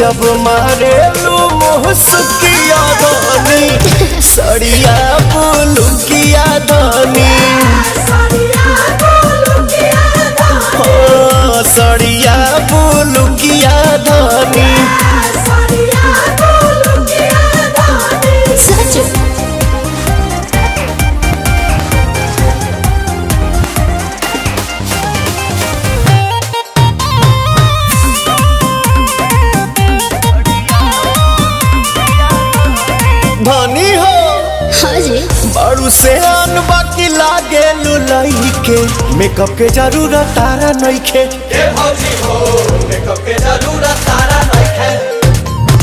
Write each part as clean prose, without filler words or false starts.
जब मारे लू मुहसकिया धनी सड़िया बुलुकिया धनी सड़िया बुलुकिया धनी धनी हो बारू से आन बाकी लागे लुलाई के मेकअप के जरूरत तारा नइखे मेकअप के जरूरत तारा नइखे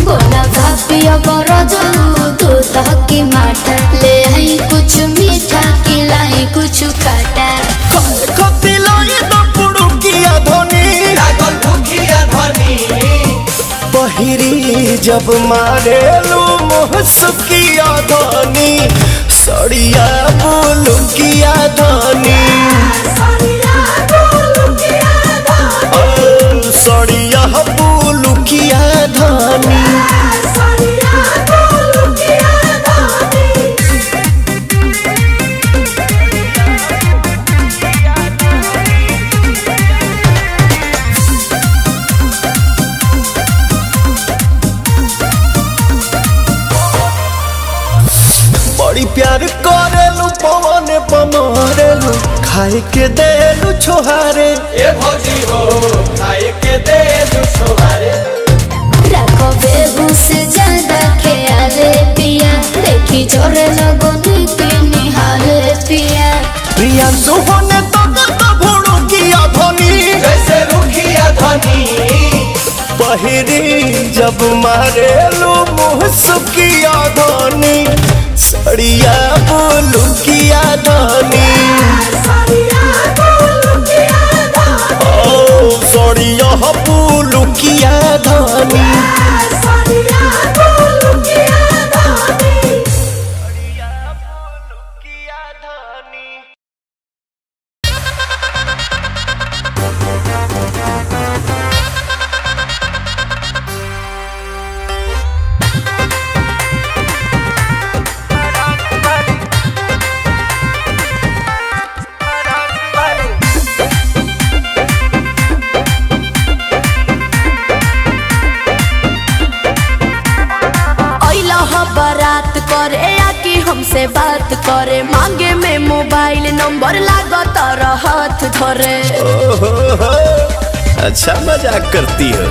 बोला भापिया बड़ा जानू तू तहकी माटा ले आई कुछ मीठा खिलाई कुछ काटा खती लाई तो पुड़ुकिया धनी लागल भुकिया धनी पहिरी जब मारे लू मुहसकिया धनी सड़िया बुलुकिया धनी सड़िया बुलुकिया धनी बड़ी प्यार करेलू पवन पमरेलू खाए के देलू छोहारे ए भौजी हो खाए के देलू छोहारे रखो बेबू से ज्यादा ख्याले पिया देखी जोरे लगो नीति निहाले पिया प्रिया सुहोने तो भुड़ुकिया धनी जैसे रुखिया धनी पहिरी जब मारेलू मुहसकिया धनी सड़िया बुलुकिया धनी सड़िया बुलुकिया धनी बारात करे या कि हमसे बात करे मांगे में मोबाइल नंबर लागो तारा हाथ धरे अच्छा मजाक करती हो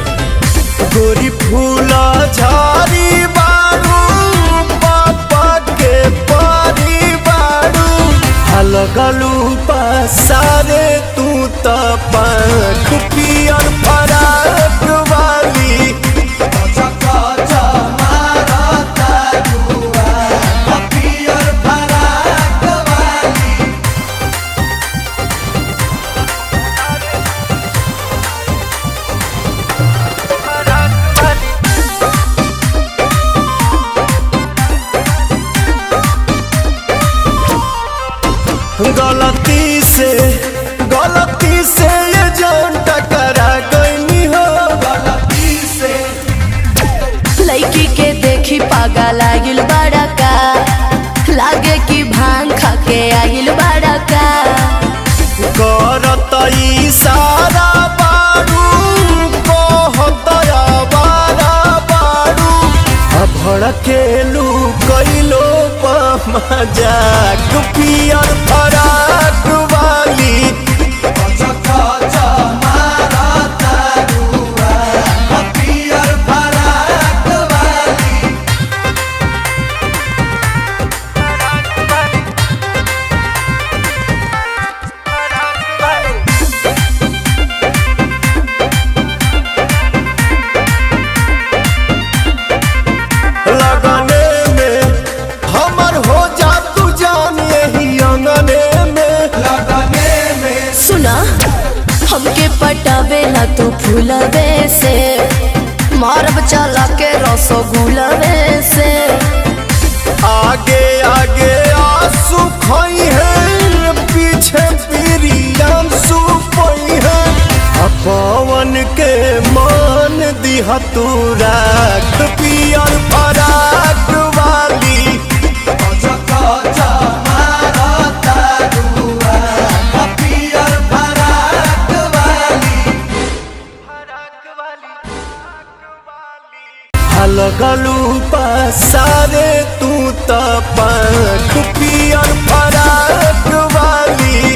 गोरी फूला झाड़ी बारू पापा के पारी बारू अलगलू पसारे तू तो पंख पियर फराक वाली गलती से ये जान टकरा गई हो गलती से लड़की के देखी पागा लागिल बड़ा का लागे कि भांग खा के आगिल बड़ा का करत इशारा बारू कहत आवारा बारू भड़केलू कैलो मजाक पियर फराक वाली हमके पटावेला तो फूलवे से मारब चला के रसगुलवे से आगे आगे आंसू खोई है पीछे पीरियम सुपई है पवन के मान दी हतूराक पियर फराक वाली लगलू पसारे तू त पंख पियर फराक वाली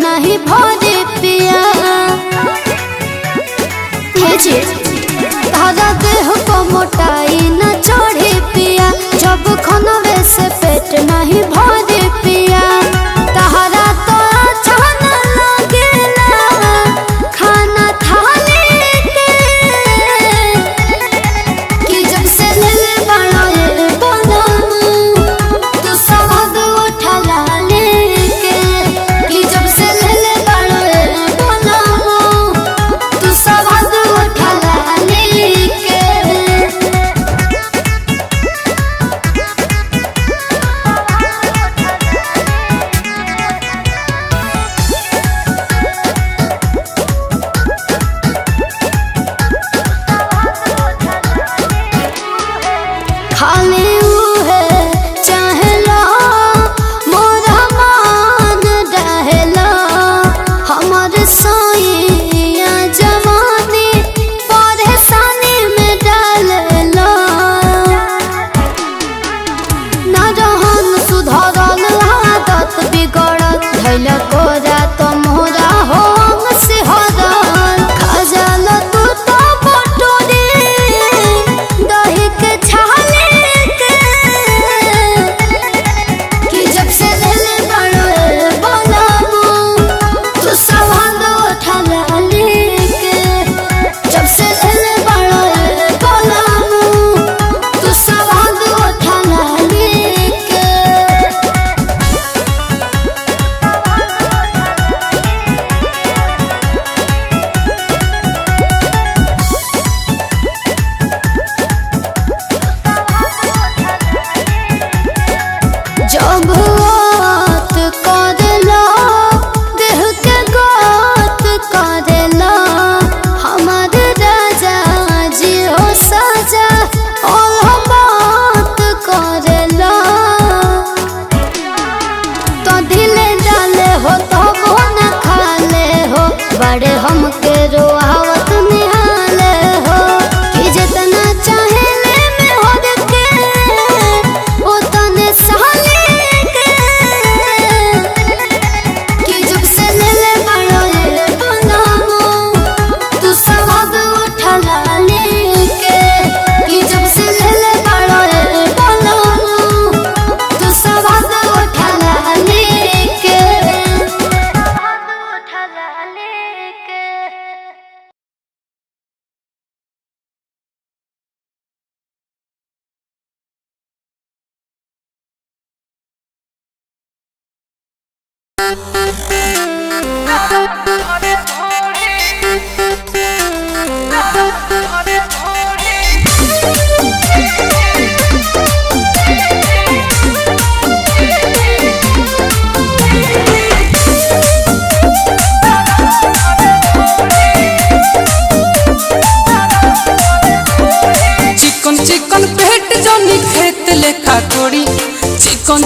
नहीं भरे पिया तारा देह को मोटाई न चढ़े पिया जब खनवे से पेट नहीं भरे पिया तारा तो अच्छा न लगेला खाना थाली के कि जब से ले बड़ा ये बनम तू स्वाद उठा लेके कि जब से ले बड़ा ये बनम तू स्वाद उठा लेके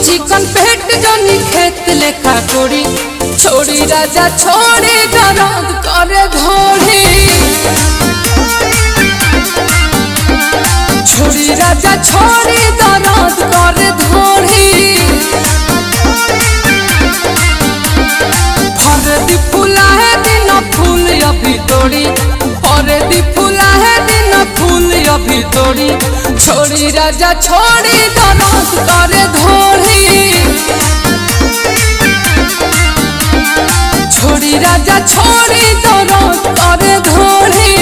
चिकन पेट जनी खेत लेखा कोड़ी छोड़ी राजा छोड़ी दर्द करे घोड़ी छोड़ी राजा छोड़ी दर्द करे घोड़ी फरदी फूला है दिन फूल अभी तोड़ी फरदी फूला है दिन फूल अभी तोड़ी छोड़ी राजा छोड़ी दर्द करे घोड़ी छोड़ी राजा छोड़ी दर्द करे घोड़ी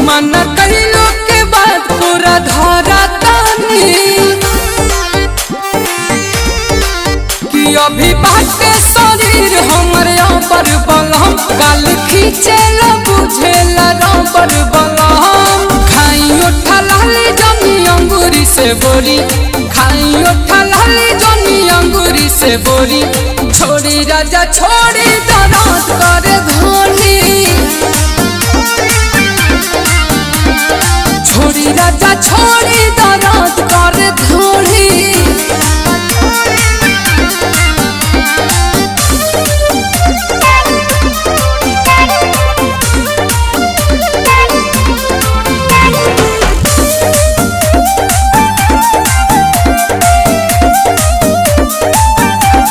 मन कहिलो के बाद पूरा धरतानी कि अभी बाटे शरीर हमरे पर बलम गाल खींचे ला बुझे ला पर बलम खाई उठा लाली जमी अंगूरी से बोरी खाई उठा लाली जमी अंगूरी से बोरी छोड़ी राजा छोड़ी दर्द करे घोड़ी छोड़ी राजा छोड़ी दर्द करे घोड़ी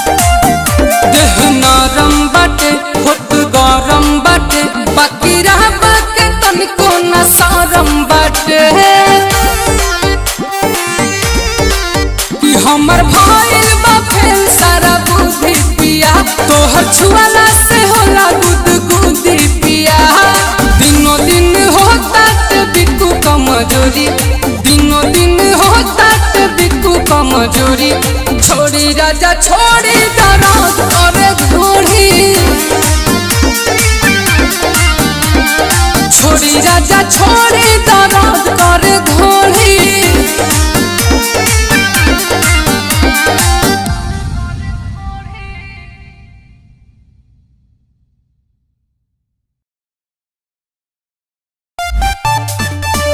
देह नरम बाटे होत गरम बाटे बाकी रह बाके तनिको न शरम बाटे कि हमर भइल बा फेल सारा बुद्धि पिया तोहर छुआला से होला गुदगुदी पिया दिनो दिन होता ते बिकू कमजोरी दिनो दिन होता ते बिकू कमजोरी छोड़ी राजा छोड़ी दर्द करे घोड़ी छोड़ी राजा छोड़ी दर्द करे घोड़ी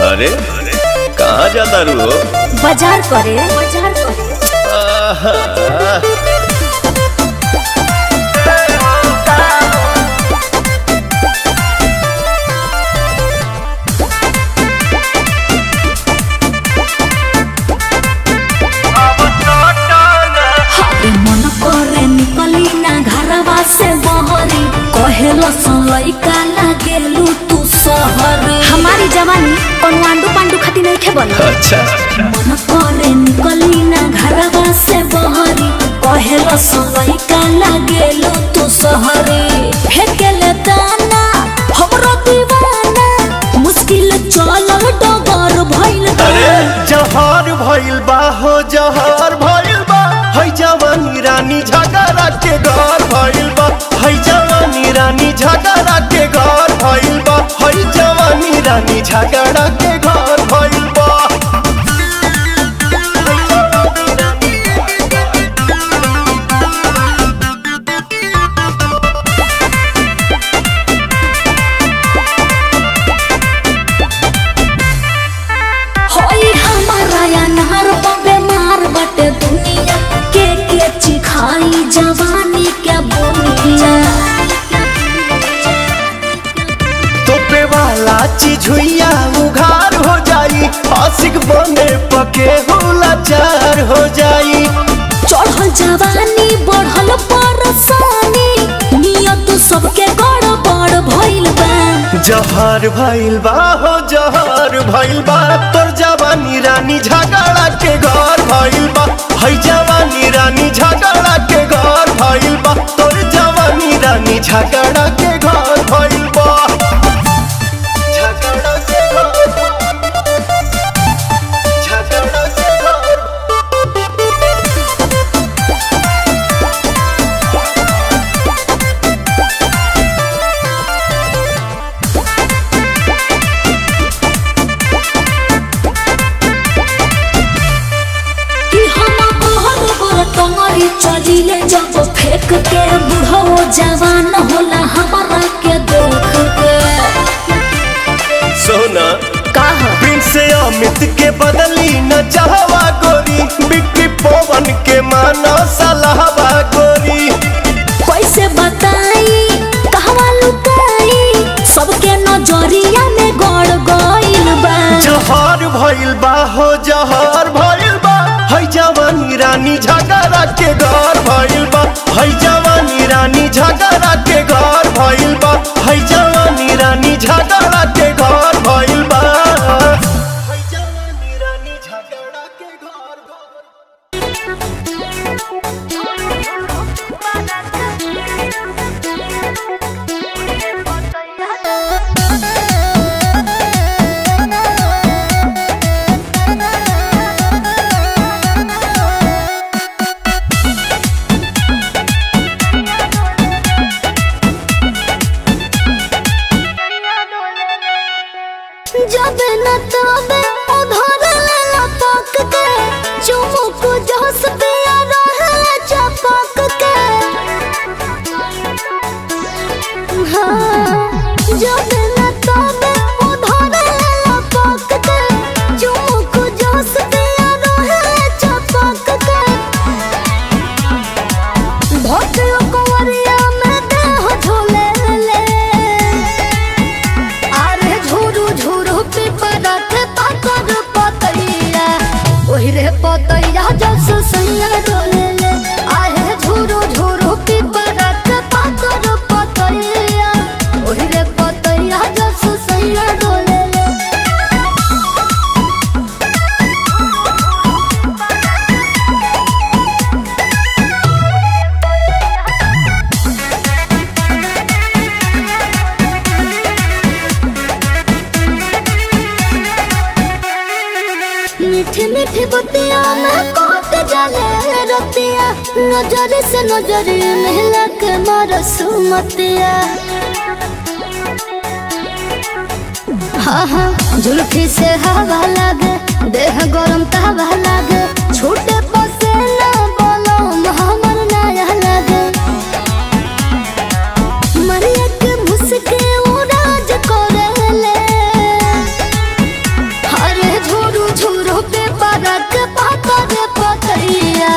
अरे कहाँ जाता रू हो? बाजार करे बाजार करे मन करे निकली ना घरवा से बहरी कहेलो लइका लागेलू तू शहरी हमारी जवानी और वांडू पांडू खाती नहीं थे बन अच्छा मन करे निकली ना घरवा से बहरी कहेलो लइका लागेलू तू शहरी फेंकेले दाना हमरो दीवाना मुश्किल चल डगर भइल अरे जहर भइल बा हो जहर भइल बा है जवानी रानी झगड़ा के घर भइल बा है जवानी रानी झगड़ा के घर भइल बा है जवानी रानी झगड़ा के घर भइल बा होई हमारा या नहर बेमार बटे दुनिया के चिखाई जवानी के बोनिया तोपे वाला चीज हुइया उघार हो जाई आशिक बने पके हुलाचार हो जाई चढ़ल जवानी बढ़ल परसानी नियत सबके गड़बड़ भइल बा जहर भइल बा हो जहर भइल बा तोर जवानी रानी झगड़ा के घर भइल बा है जवानी रानी झगड़ा के घर भइल बा तोर जवानी रानी झगड़ा के घर भइल बा झगड़ा के झगड़ा के चलिले जब फेंक के बुढ़ो जवान होला हमारा के देख के सोना कहा प्रिंस अमित के बदली न चाहवा गोरी बिक्री पवन के माना सलाहवा गोरी कैसे बताई कहवा लुकाई सबके नजरिया में गड़ गइल बा जहर भइल बा हो जहर भइल बा है जवानी रानी झगड़ा के घर भइल बा है जवानी रानी झगड़ा के घर भइल बा है जवानी रानी झगड़ा के घर भइल बा है जवानी रानी झगड़ा के घर जब न तबे उधर लेला पक के चुमुक जस पिया रहे चपक के हाँ जब न तबे उधर लेला पक के चुमुक जस पिया रहे चपक के भोटियो कंवरिया में देह झोले ले आरे झूरू झूरू पिपरा के पाकर पतैया ओहि रे पतैया जस सैया डोले ले आरे झूरू झूरू पिपरा के पाकर पतैया ओहि रे पतैया जस सैया डोले ले मीठी मीठी बतिया में कोट जले रतिया नजर से नजर मिला के मारस मतिया हाँ हाँ जुल्फी से हवा लागे देह गरम तवा लागे छूटे पसेना बोलो हमर नया लागे मरिया के मुस्के उड़ाज करे ले अरे झूरू झूरू पे परक पातर पतैया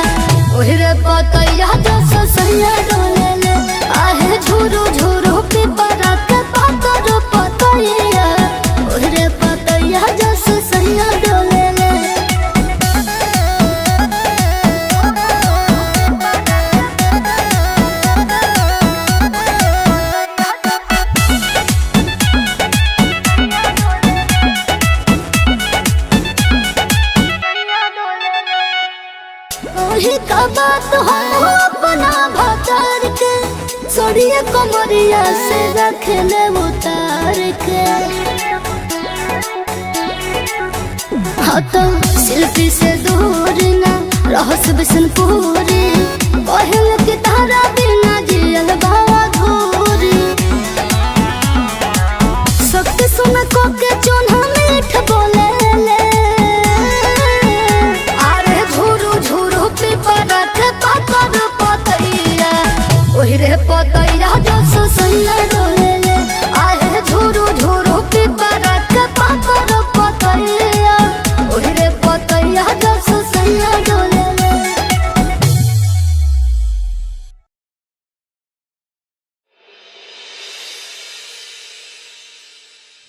ओहि रे पतैया जस सैया डोले ले आहे झूरू झूरू पे परक पातर पतैया ओहि रे पतैया जस सैया डोले ले ओही का बात हम अपना भतार के सोड़िया कमरिया से रख ले उतार के हाँ तो शिल्पी से दूर ना रहस बिसन पूरी पहल के तारा बिना जियल बावा धूरी शक्ति सुन को के चोन्हा मीठ बोले ले आरे झूरू झूरू पिपरा के पातर पतैया ओहि रे पतैया जस सैया डोले ले आरे झूरू झूरू पिपरा के पातर पतैया ओहि रे पतैया जस सैया डोले ले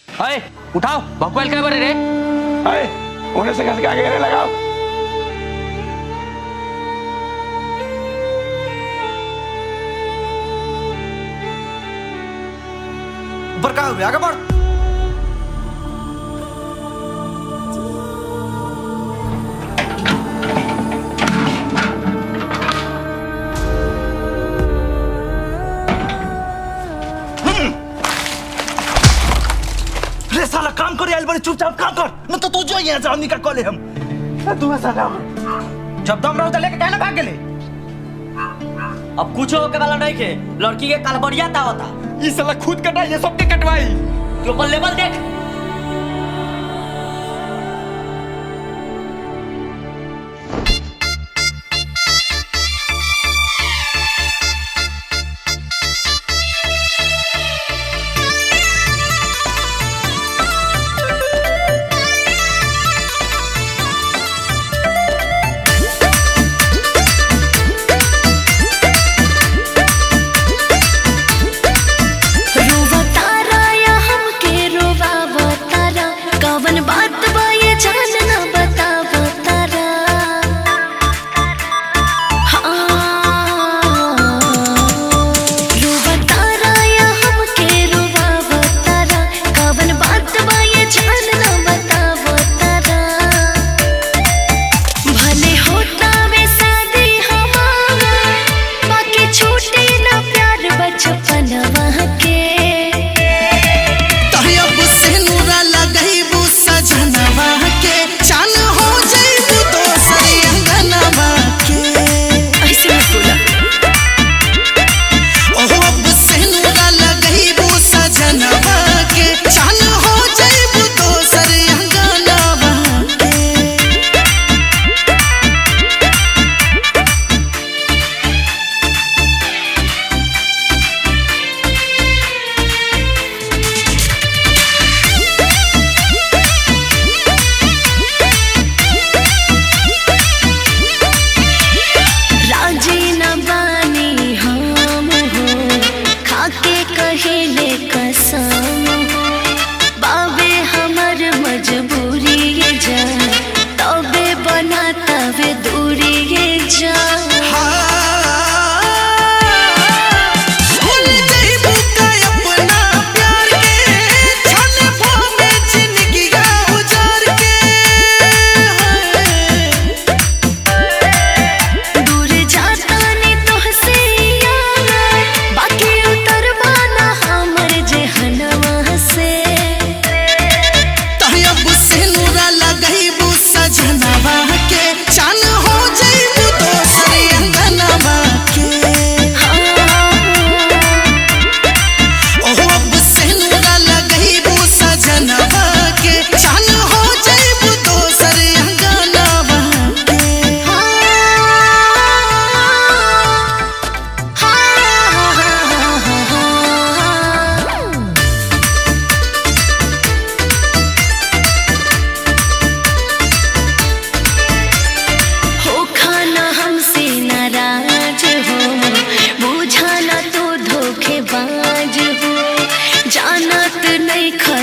अरे उठाओ भगवान क्या बरे रे अरे उन्हें से कैसे आगे लगाओ ऊपर का हुआ आगे बढ़ काम करे आइल बड़े चुपचाप काम कर न तो तू जो यहाँ जाओ निका कॉले हम तू ऐसा ना जब दम रहो तो लेके कहना भाग गेले अब कुछ होके वाला नहीं के लड़की के कलबरिया ता होता ये साला खुद कटा ये सबके कटवाई ग्लोबल लेवल देख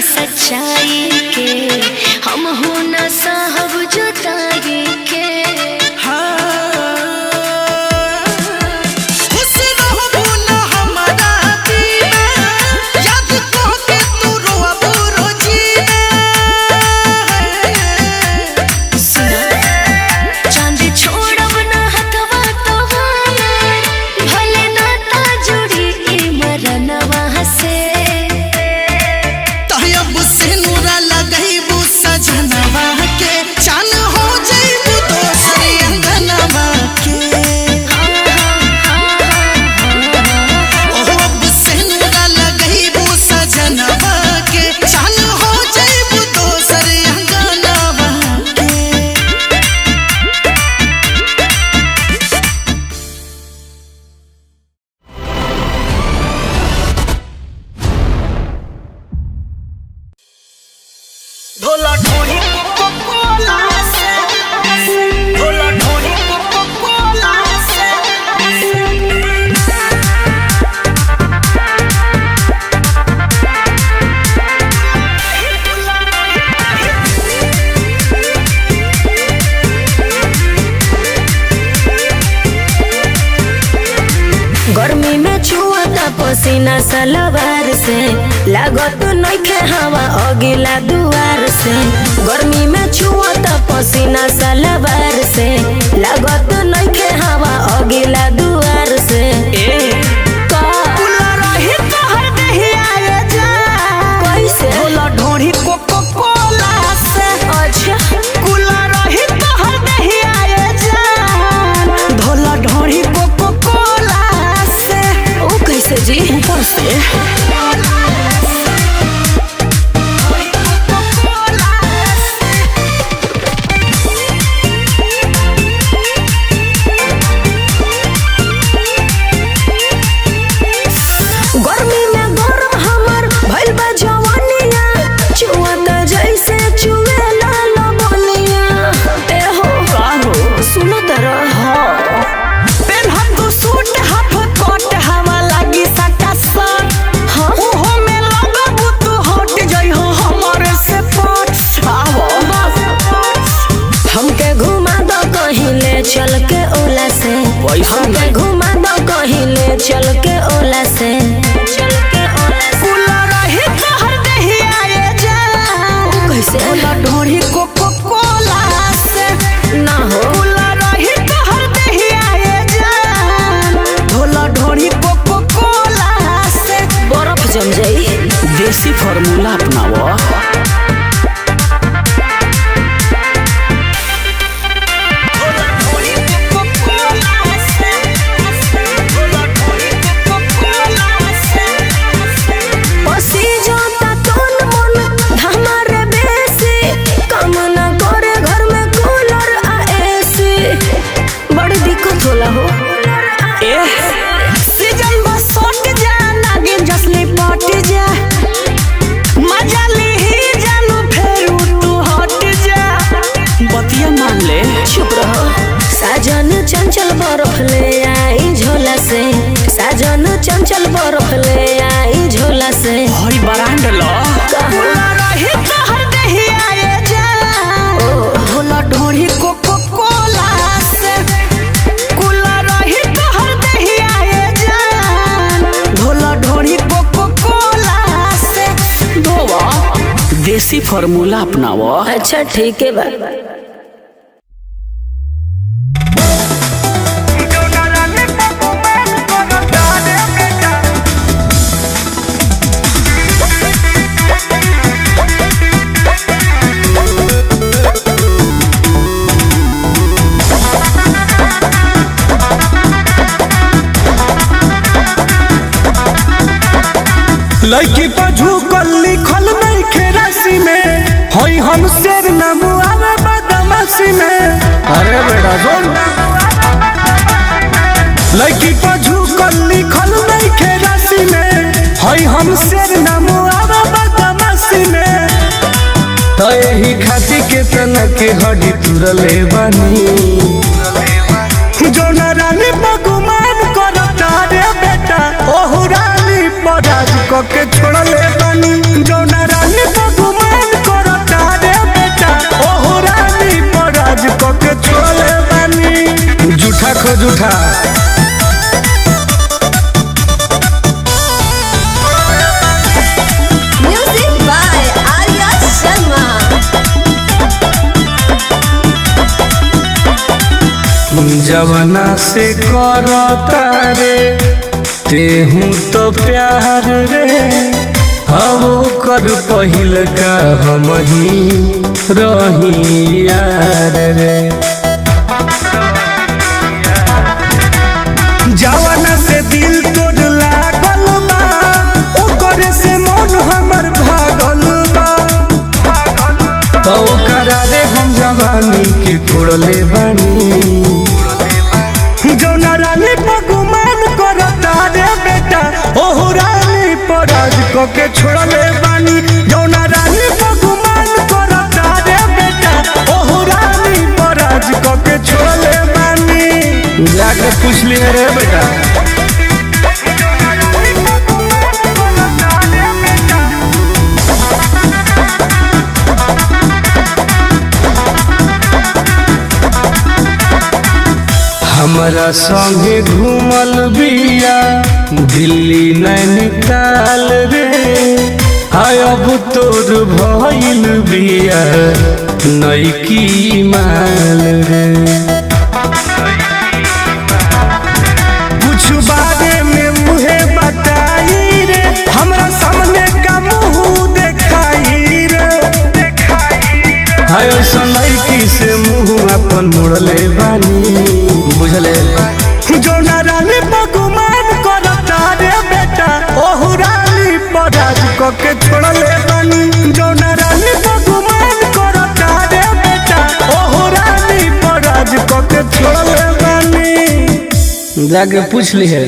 सच्चाई के हम हो न साहब जुदाई के गर्मी में छुआता पसीना सलवार से लागत नइखे हवा अगिला दुआर से गर्मी में छुआता पसीना सलवार से लागत नइखे हवा अगिला दुआर से कैसे ढोढ़ी कोको देसी फार्मूला अपनाओ। साजन चंचल बरफ ले आई झोला से, साजन चंचल बरफ ले आई झोला से। हई ब्रांड लो रही तो हर दही आए जा भोला ढोरी कोको कोला से, कुला रही तो हर दही आए जा भोला ढोरी कोको कोला से। धोवा देसी फार्मूला अपनाओ। अच्छा ठीक है बा। लड़की पर झुकल लिखल नहीं खेरासी में, होई हम शेर नाम आवे बदमाशी में। अरे बेटा जोर। लड़की पर झुकल लिखल नहीं खेरासी में, होई हम शेर नाम आवे बदमाशी में। तो यही खाती के तना के हड्डी तुरले बनी, जो नारानी भगवान करता रे बेटा ओहु रानी पराज के छोड़ले बनी। जो नारानी भगवान करता रे बेटा ओहु रानी पराज के छोड़ले बनी। जूठा खो जूठा म्यूजिक बाय आर्या शर्मा। जवना से करता रे तेहू तो प्यार रे, अब कर पहिल का हम ही रही यार रे। जवना से दिल तोड़ लागल बा, ओकरे से मन हमर भागल बा। तो करा रे हम जवानी के तोड़ले बनी। जो नारानी भगवान करता रे बेटा ओहु रानी पराज के छोड़ले बानी। जो नारानी भगवान करता रे बेटा ओहु रानी पराज के छोड़ले बानी। जाके पूछ लिए रे बेटा। हमारा संगे घूमल बिया दिल्ली नैनीताल रे, हाय अब तोर भइल बिया नईकी माल रे। कुछ बारे में मुहे बताई रे, हमरा सामने का मुँह देखाई रे। हाय लड़की से मुँह अपन मुड़ले बानी, बुझले। जो नारानी भगवान करता रे बेटा ओहु रानी पराज के छोड़ले बानी। जो नारानी भगवान करता रे बेटा ओहु रानी पराज के छोड़ले बानी। जाके पूछ ली है।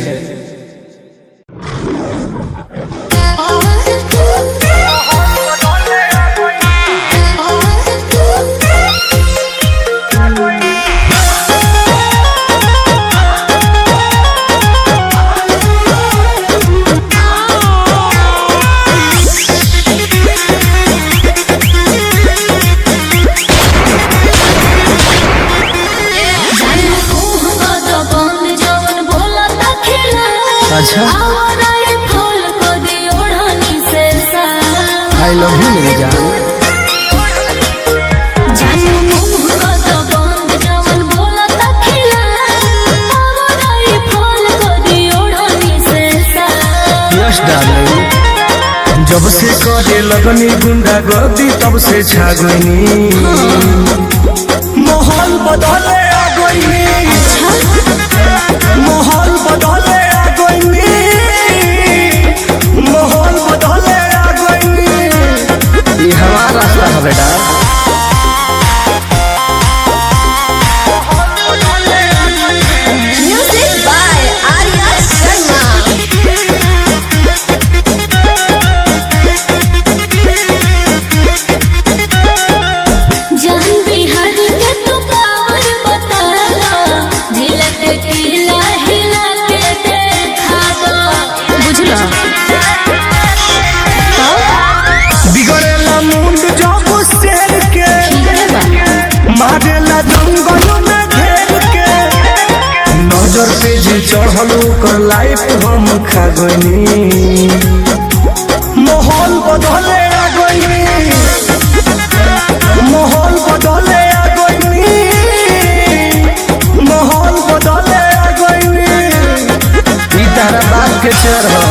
अच्छा आई लव यू मेरी जान। यस डार्लिंग, जब से करे लगनी गुंडा गर्दी तब से छा गईनी माहौल बदले आ गईनी माहौल बदले आ गईनी माहौल बदले आ गईनी ये हमारा रास्ता है बेटा म्यूजिक बाय आर्या शर्मा जहाँ बिहार के तो पावर बताला झिलक हिला हिला के देखा दो बुझला बिगड़ेला मुंड जब शेर के मारेला जंगल में घेर के नजर पे जे चढ़ल ओकर लाइफ हम खा गईनी माहौल बदले आ गईनी माहौल बदले आ गईनी माहौल बदले आ गईनी ई तारा बात के चर हो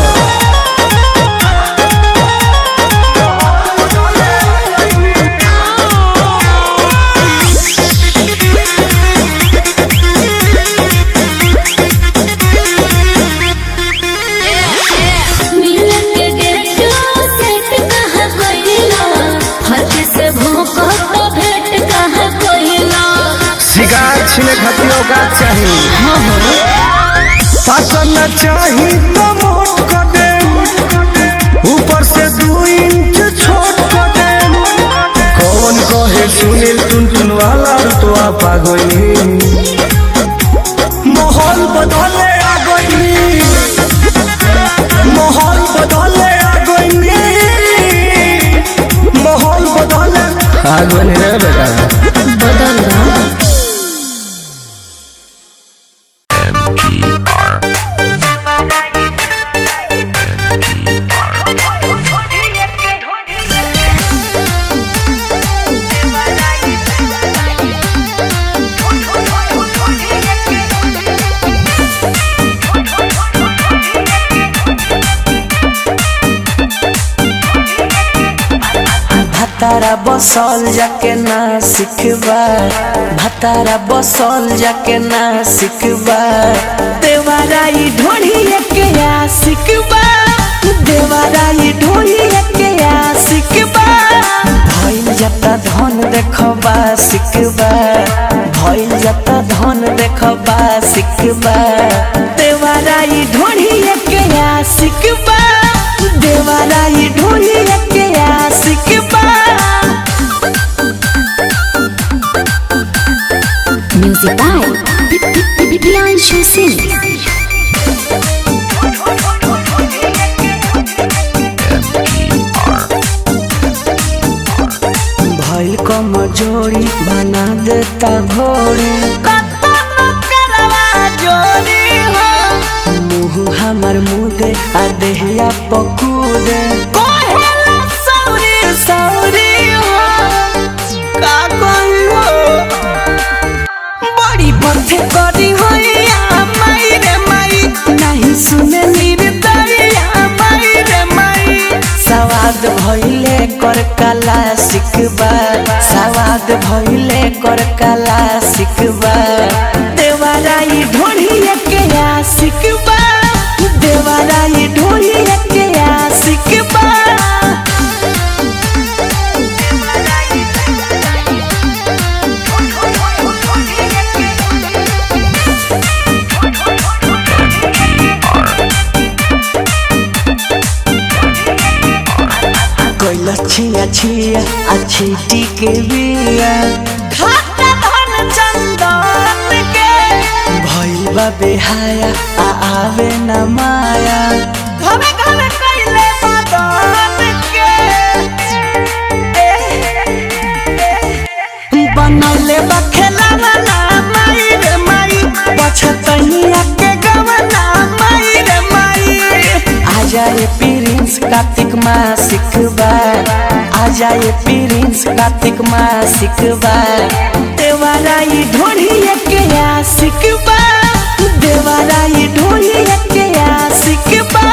मिलन के गेटो सेट कहाँ कोइला हर से भूखो तो भेंट कहाँ कोइला शिकार छिले खतियों का चाहिए पसंद चाही तो मोट कर दे ऊपर से 2 इंच छोट कर दे कौन कहे सुनील टुनटुन वाला तो आप आ गई माहौल बदले आ गई माहौल बदले आ गई माहौल बदले आ गई रे बेटा बदल रहा भतारा बसल जाके ना सिखबा भतारा बसल जाके ना सिखबा देवाराई ढोढ़िए के या सिखबा देवाराई ढोढ़िए के या सिखबा भइल जाता धन देखबा सिखबा भइल जाता धन देखबा सिखबा देवाराई ढोढ़िए के या सिखबा देवाराई ढोढ़िए के या सिखबा म्यूजिक बाय प्रियांशु सिंह भइल कमजोरी बना देता घोड़ी मुँह हमर मुदे आ देहिया पकूदे बड़ी बथे करी होइया माई रे माई नहीं सुने निर्दरिया माई रे माई सवाद भइले कर कला सिखबा सवाद भइले कर कला सिखबा देवाराई ढोढ़िए के या सिखबा देवाराई ढोढ़िए के या सिखबा कोइला छिया छिया अच्छी टीके बिया खाता धन चंदन के भइल बा बेहाया आ आवे न माया घरे घरे कइले बदन के बनले बा खेलावला माई रे माई पछतनिया के गवना माई रे माई आ जाए प्रिंस कार्तिक माँ सिखबा आ जाए प्रिंस कार्तिक माँ सिखबा देवाराई ढोढ़िए के या सिखबा देवाराई ढोढ़िए के या सिखबा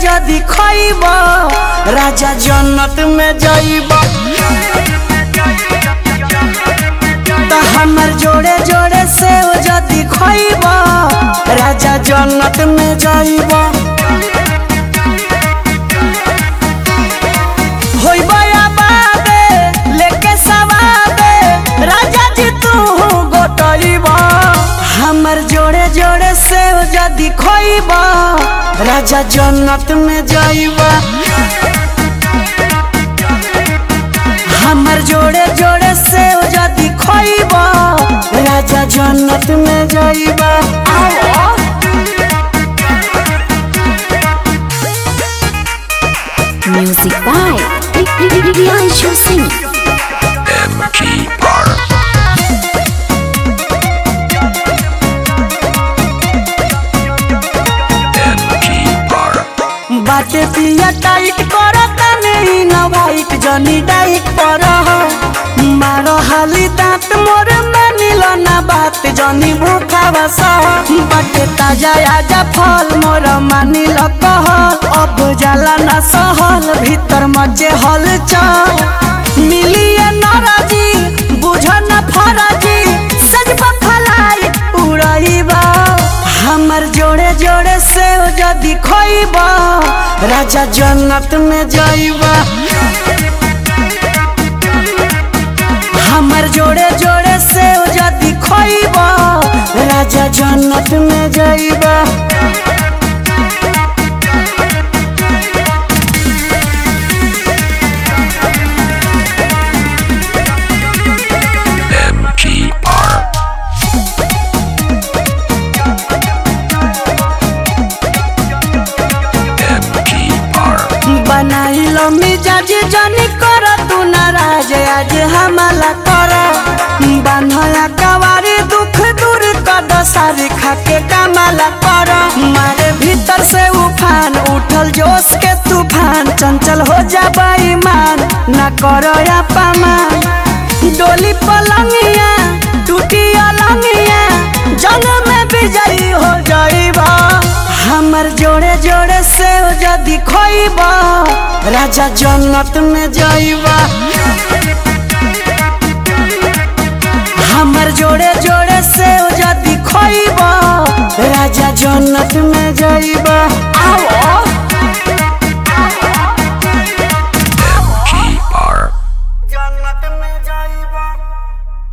जदि खइब राजा जन्नत में जाइब तो हमर जोड़े जोड़े से जदि खइब राजा जन्नत में जाइब होइब आबादे लेके सवादे राजा जी तू गोटइब हमर जोड़े जोड़े से जदि खइब राजा जन्नत में जाइबा हमर जोड़े जोड़े से जदि खइबा राजा जन्नत में जाइबा म्यूजिक बाय प्रियांशु सिंह बाटे पिया टाइट करता नहीं ना वाइट जनी डाइट पर जन्नत मोर मानिल ना बात जनी भूखा बसा बाटे ताजा आजा फल मोर मानिल कहल अब जाला ना सहल भीतर मचे हल चल मिलिए नाराजी बुझ न फराजी सज पखलाई उड़ाईबा हमर जोड़े जोड़े से जदी खोईबा राजा जन्नत में जाईबा हमर जोड़े जोड़े से जदी खोईबा राजा जन्नत में जाईबा बनाइलो मिजाज जानी कर तू नाराज आज हमला कर बान्हया कवारी दुख दूर कर सारी खाके कमला कर मारे भीतर से उफान उठल जोश के तूफान चंचल हो जा बेईमान ना करो अपमान डोली पलंगिया टूटी अलंगिया जंग में विजयी हो जाईबा हमर जोड़े जोड़े से जदी खोईबा राजा जन्नत में जाईबा हमर जोड़े जोड़े से जदी खोईबा राजा जन्नत में जाईबा।